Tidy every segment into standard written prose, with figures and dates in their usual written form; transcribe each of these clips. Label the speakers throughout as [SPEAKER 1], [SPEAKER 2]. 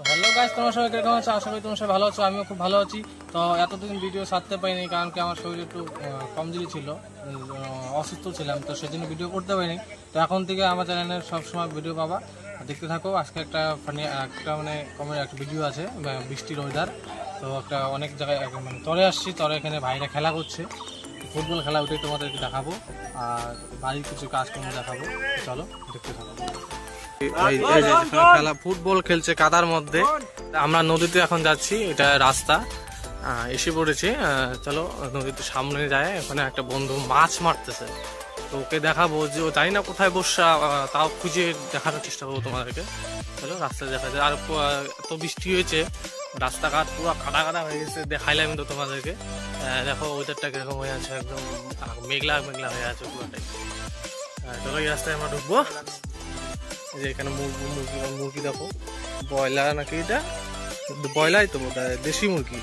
[SPEAKER 1] Hello guys, তোমার সবাই কেমন আছো? আশা করি তোমার সবাই ভালো আছো। আমিও খুব ভালো আছি। তো এতদিন ভিডিও ছাড়তে পারিনি কারণ কি আমার শরীর একটু কমজোরি ছিল, অসুস্থ ছিলাম, তো সেজন্য ভিডিও করতে পারিনি। তো এখন থেকে আমার চ্যানেলে সবসময় ভিডিও পাবা, দেখতে থাকো। আজকে একটা একটা ভিডিও আছে, বৃষ্টির ওয়েদার। তো একটা অনেক জায়গায় মানে তরে আসছি, তরে এখানে ভাইরা খেলা করছে, ফুটবল খেলা, ওটাই তোমাদেরকে দেখাবো। আর বাড়ির কিছু কাজকর্ম দেখাবো। চলো দেখতে থাকো। খেলা ফুটবল খেলছে কাদার মধ্যে। আমরা নদীতে এখন যাচ্ছি, এটা রাস্তা এসে পড়েছি। চলো নদীতে সামনে যায়, ওখানে একটা বন্ধু মাছ মারতেছে, তো ওকে দেখাবো যে ও জানি না কোথায় বসা, তাও খুঁজে দেখানোর চেষ্টা করবো তোমাদেরকে। চলো রাস্তায় দেখা যায়। আর এত বৃষ্টি হয়েছে, রাস্তাঘাট পুরো কাদা কাদা হয়ে গেছে, দেখাইলাম তো তোমাদেরকে। দেখো ওয়েদারটা কিরকম হয়ে আছে, একদম মেঘলা মেঘলা হয়ে আছে পুরোটাই। চলো এই রাস্তায় আমরা ঢুকবো। যে এখানে মুরগি দেখো, ব্রয়লার নাকি এটা, ব্রয়লারই তো বোধহয়, দেশি মুরগি।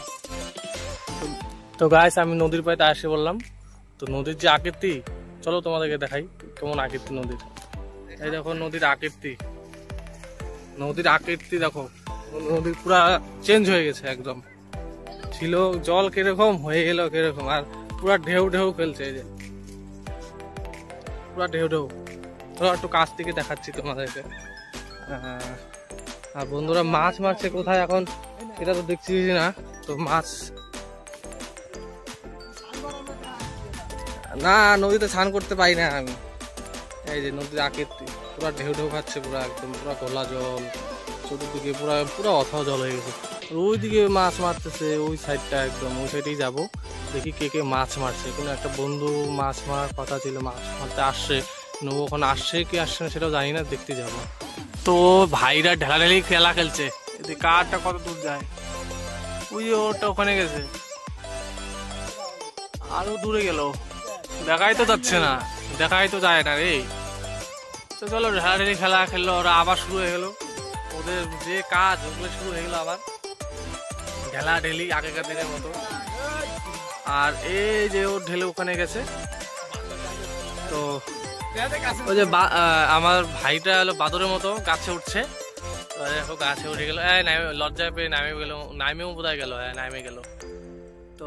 [SPEAKER 1] তো গাইস আমি নদীর পাড়ে এসে বললাম, তো নদীর যে আকৃতি, চলো তোমাদেরকে দেখাই কেমন আকৃতি নদীর। এই দেখো নদীর আকৃতি, নদীর আকৃতি দেখো, নদীর পুরা চেঞ্জ হয়ে গেছে একদম। ছিল জল কিরকম, হয়ে গেল কিরকম, আর পুরা ঢেউ ঢেউ ফেলছে। এই যে পুরা ঢেউ ঢেউ। ধরো একটু কাছ থেকে দেখাচ্ছি তোমাদেরকে। আর বন্ধুরা মাছ মারছে কোথায় এখন এটা তো দেখছি না। তো মাছ না, নদীতে স্নান করতে পারি না আমি। এই যে নদীর আকৃতি, পুরা ঢেউ ঢেউ খাচ্ছে, পুরা একদম পুরা ঘোলা জল, চতুর্দিকে পুরা পুরা অথাও জল হয়ে গেছে। ওইদিকে মাছ মারতেছে, ওই সাইডটা একদম ওই সাইডেই যাবো, দেখি কে কে মাছ মারছে। কোনো একটা বন্ধু মাছ মারার কথা ছিল, মাছ মারতে আসছে, ওখানে আসছে কি আসছে না সেটাও জানি না, দেখতে যাবো। তো ভাইরা ঢেলাঢেলি খেলা খেলছে, এদিকে কারটা কত দূর যায়, ওই ওটা ওখানে গেছে, আরো দূরে গেল, দেখাই তো যাচ্ছে না, দেখাই তো যায় না রে। তো চলো ঢেলাঢেলি খেলা খেললো, ওরা আবার শুরু হয়ে গেল, ওদের যে কাজ ওগুলো শুরু হয়ে গেলো আবার ঢেলাঢেলি আগেকার দিনের মতো। আর এই যে ওর ঢেলে ওখানে গেছে। তো ওই যে আমার ভাইটা হলো বাদরের মতো গাছে উঠছে, দেখো গাছে উঠে গেল, লজ্জায় পেয়ে নামেও বোধহয় গেল, নামে গেল। তো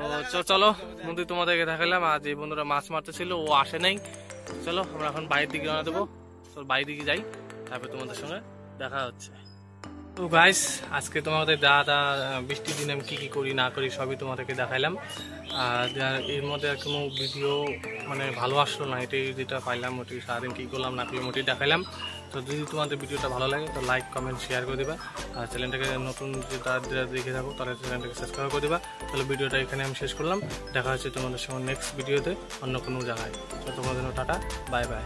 [SPEAKER 1] চলো নদী তোমাদেরকে দেখালাম। আর যে বন্ধুরা মাছ মারতে ছিল ও আসে নাই। চলো আমরা এখন বাইরের দিকে রওনা দেবো, তো বাইরের দিকে যাই, তারপরে তোমাদের সঙ্গে দেখা হচ্ছে। তো গাইস আজকে তোমাদের বৃষ্টির দিনে আমি কি করি না করি সবই তোমাদেরকে দেখাইলাম। আর এর মধ্যে আর কোনো ভিডিও মানে ভালো আসলো না, এটাই যেটা পাইলাম ওটি সারাদিন কী করলাম না করলাম ওটি দেখাইলাম। তো যদি তোমাদের ভিডিওটা ভালো লাগে তো লাইক কমেন্ট শেয়ার করে দেবা। আর চ্যানেলটাকে নতুন যে তারা দেখে থাকো তারা চ্যানেলটাকে সাবস্ক্রাইব করে দেবা। তাহলে ভিডিওটা এখানে আমি শেষ করলাম, দেখা হচ্ছে তোমাদের সঙ্গে নেক্সট ভিডিওতে অন্য কোনো জায়গায়। তো তোমাদের জন্য টাটা, বাই বাই।